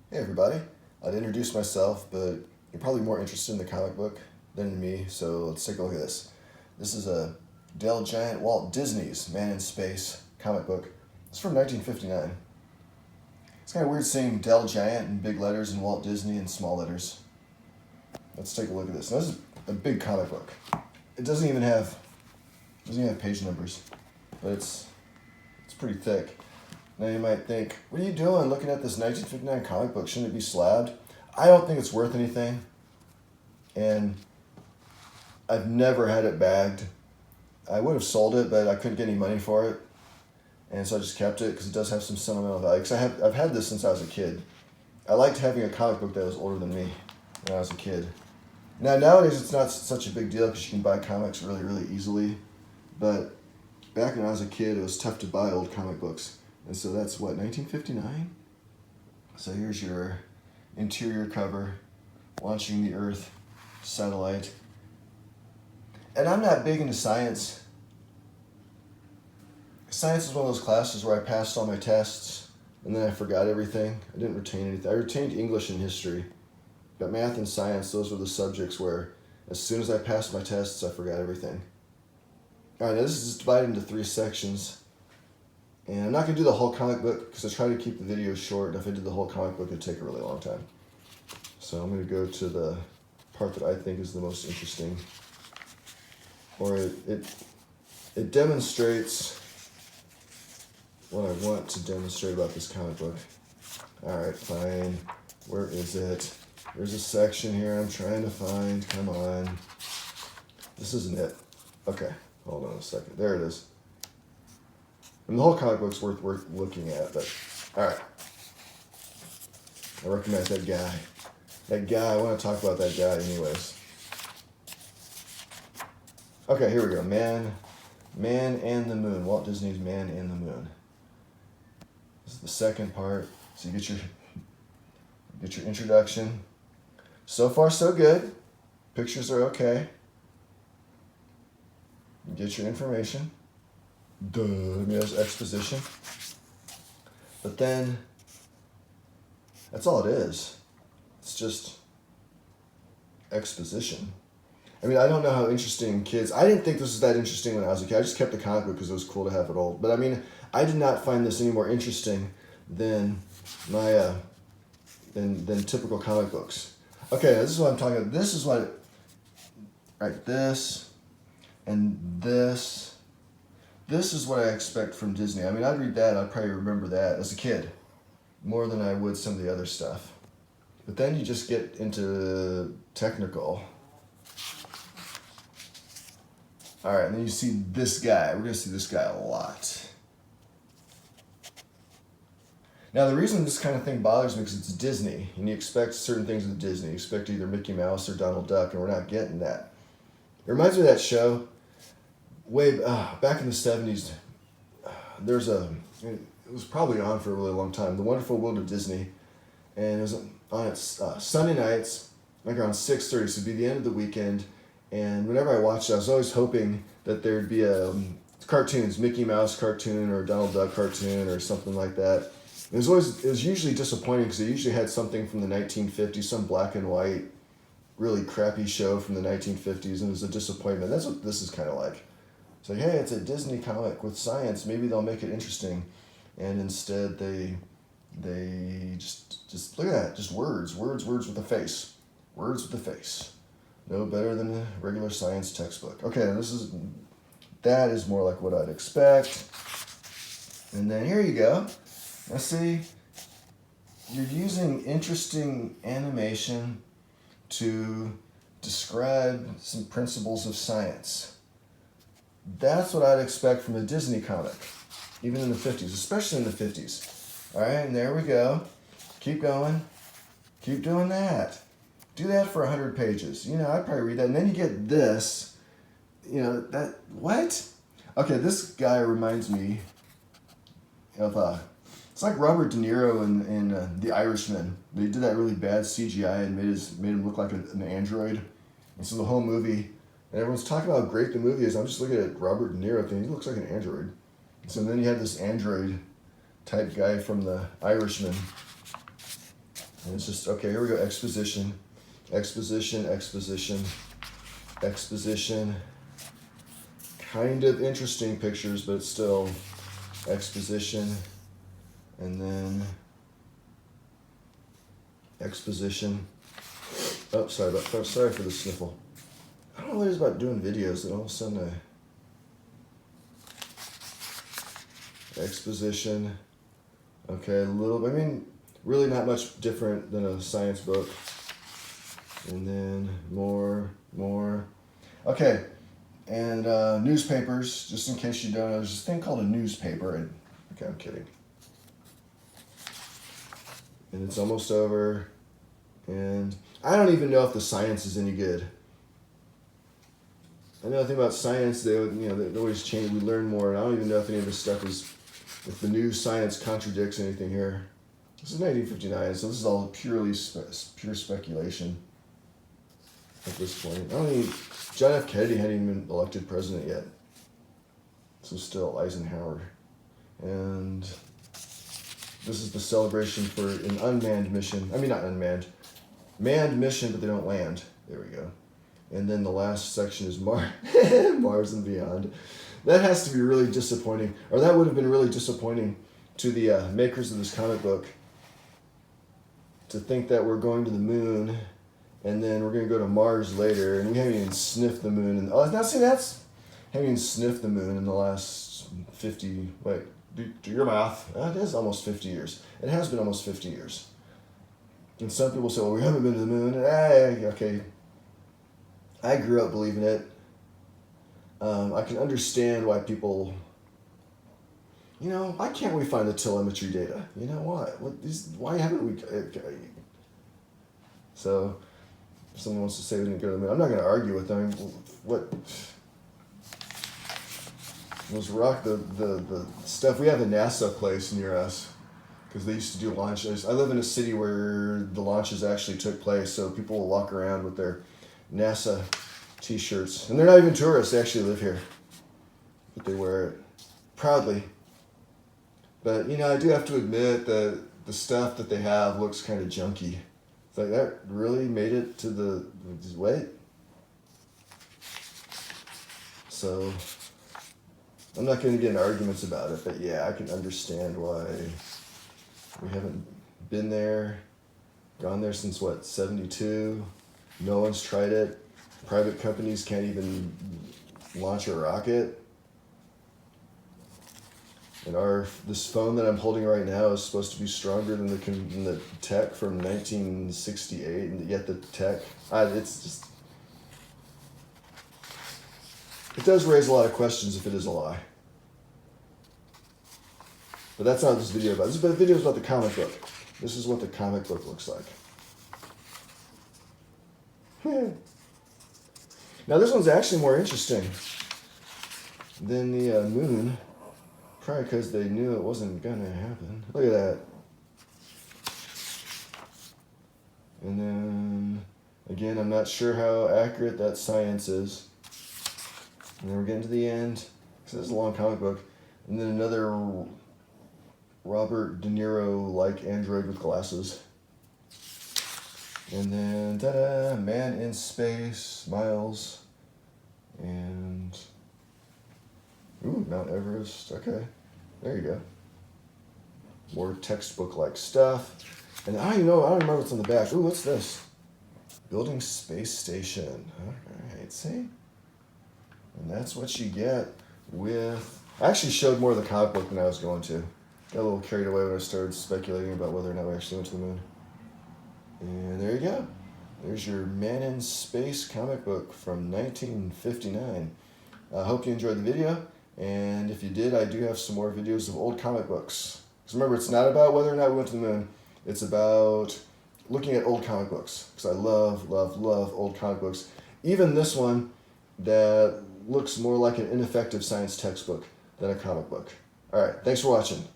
Hey everybody, I'd introduce myself, but you're probably more interested in the comic book than in me, so let's take a look at this. This is a Dell Giant Walt Disney's Man in Space comic book. It's from 1959. It's kind of weird seeing Dell Giant in big letters and Walt Disney in small letters. Let's take a look at this. Now, this is a big comic book. It doesn't even have page numbers, but it's pretty thick. Now you might think, what are you doing looking at this 1959 comic book? Shouldn't it be slabbed? I don't think it's worth anything. And I've never had it bagged. I would have sold it, but I couldn't get any money for it. And so I just kept it because it does have some sentimental value. Because I've had this since I was a kid. I liked having a comic book that was older than me when I was a kid. Now nowadays it's not such a big deal because you can buy comics really, really easily. But back when I was a kid, it was tough to buy old comic books. And so that's what, 1959? So here's your interior cover, launching the Earth satellite. And I'm not big into science. Science is one of those classes where I passed all my tests and then I forgot everything. I didn't retain anything. I retained English and history. But math and science, those were the subjects where as soon as I passed my tests, I forgot everything. All right, now this is divided into 3 sections. And I'm not going to do the whole comic book because I try to keep the video short. If I did the whole comic book, it'd take a really long time. So I'm going to go to the part that I think is the most interesting. Or it demonstrates what I want to demonstrate about this comic book. All right, fine. Where is it? There's a section here I'm trying to find. Come on. This isn't it. Okay, hold on a second. There it is. And the whole comic book's worth looking at, but all right. I recognize that guy. That guy, I want to talk about that guy anyways. Okay, here we go. Man and the Moon. Walt Disney's Man and the Moon. This is the second part. So you get your introduction. So far, so good. Pictures are okay. You get your information. Duh, I mean, there's exposition. But then, that's all it is. It's just exposition. I mean, I don't know how interesting kids... I didn't think this was that interesting when I was a kid. I just kept the comic book because it was cool to have it old. But I mean, I did not find this any more interesting than my than typical comic books. Okay, this is what I'm talking about. This is what... Right, this and this... This is what I expect from Disney. I mean, I'd read that, I'd probably remember that as a kid more than I would some of the other stuff. But then you just get into technical. All right, and then you see this guy. We're going to see this guy a lot. Now, the reason this kind of thing bothers me is it's Disney, and you expect certain things with Disney. You expect either Mickey Mouse or Donald Duck, and we're not getting that. It reminds me of that show. Back in the 70s, it was probably on for a really long time, The Wonderful World of Disney, and it was on its Sunday nights, like around 6:30, so it'd be the end of the weekend, and whenever I watched it, I was always hoping that there'd be cartoons, Mickey Mouse cartoon or Donald Duck cartoon or something like that. It was usually disappointing because they usually had something from the 1950s, some black and white, really crappy show from the 1950s, and it was a disappointment. That's what this is kind of like. It's like, hey, it's a Disney comic with science. Maybe they'll make it interesting. And instead, they just look at that. Just words with a face. Words with a face. No better than a regular science textbook. Okay, that is more like what I'd expect. And then here you go. Now see, you're using interesting animation to describe some principles of science. That's what I'd expect from a Disney comic, even in the 50s, especially in the 50s. All right, and there we go. Keep going. Keep doing that. Do that for 100 pages. You know, I'd probably read that. And then you get this. You know, what? Okay, this guy reminds me of, it's like Robert De Niro in The Irishman. They did that really bad CGI and made him look like an android. And so the whole movie... And everyone's talking about how great the movie is. I'm just looking at Robert De Niro thinking, he looks like an android. So then you had this android type guy from The Irishman. And it's just, okay, here we go, exposition, exposition, exposition, exposition. Kind of interesting pictures, but it's still exposition. And then exposition. Oh, sorry for the sniffle. I don't know what it is about doing videos that all of a sudden exposition. Okay, a little, I mean, really not much different than a science book. And then more. Okay, and newspapers, just in case you don't know, there's this thing called a newspaper. And okay, I'm kidding. And it's almost over. And I don't even know if the science is any good. I know nothing about science. They always change. We learn more, and I don't even know if any of this stuff is, if the new science contradicts anything here. This is 1959, so this is all pure speculation at this point. John F. Kennedy hadn't even been elected president yet. This was still Eisenhower. And this is the celebration for an unmanned mission. I mean, not unmanned. Manned mission, but they don't land. There we go. And then the last section is Mars and Beyond. That has to be really disappointing, or that would have been really disappointing to the makers of this comic book, to think that we're going to the moon and then we're going to go to Mars later, and we haven't even sniffed the moon. And haven't even sniffed the moon in the last 50, wait, do your math. It is almost 50 years. It has been almost 50 years. And some people say, well, we haven't been to the moon. Okay. I grew up believing it. I can understand why people, why can't we find the telemetry data? You know what? Why haven't we? So, if someone wants to say we didn't go to the moon, I'm not going to argue with them. Let's rock the stuff. We have a NASA place near us because they used to do launches. I live in a city where the launches actually took place, so people will walk around with their NASA t-shirts. And they're not even tourists, they actually live here. But they wear it proudly. But, I do have to admit that the stuff that they have looks kind of junky. It's like, that really made it to the wait. So, I'm not going to get in arguments about it, but yeah, I can understand why we haven't been there, gone there since, 72? No one's tried it. Private companies can't even launch a rocket. And this phone that I'm holding right now is supposed to be stronger than the tech from 1968, and yet the tech, it's just, it does raise a lot of questions if it is a lie. But that's not what this video is about. This video is about the comic book. This is what the comic book looks like. Now this one's actually more interesting than the moon, probably because they knew it wasn't gonna happen. Look at that. And then, again, I'm not sure how accurate that science is. And then we're getting to the end, because this is a long comic book. And then another Robert De Niro-like android with glasses. And then, ta-da, man in space, Miles, and, Mount Everest, okay, there you go. More textbook-like stuff. And I don't remember what's on the back. Ooh, what's this? Building space station, all right, see? And that's what you get with, I actually showed more of the comic book than I was going to. Got a little carried away when I started speculating about whether or not we actually went to the moon. And there you go. There's your Man in Space comic book from 1959. I hope you enjoyed the video. And if you did, I do have some more videos of old comic books. Because remember, it's not about whether or not we went to the moon. It's about looking at old comic books. Because I love, love, love old comic books. Even this one that looks more like an ineffective science textbook than a comic book. All right, thanks for watching.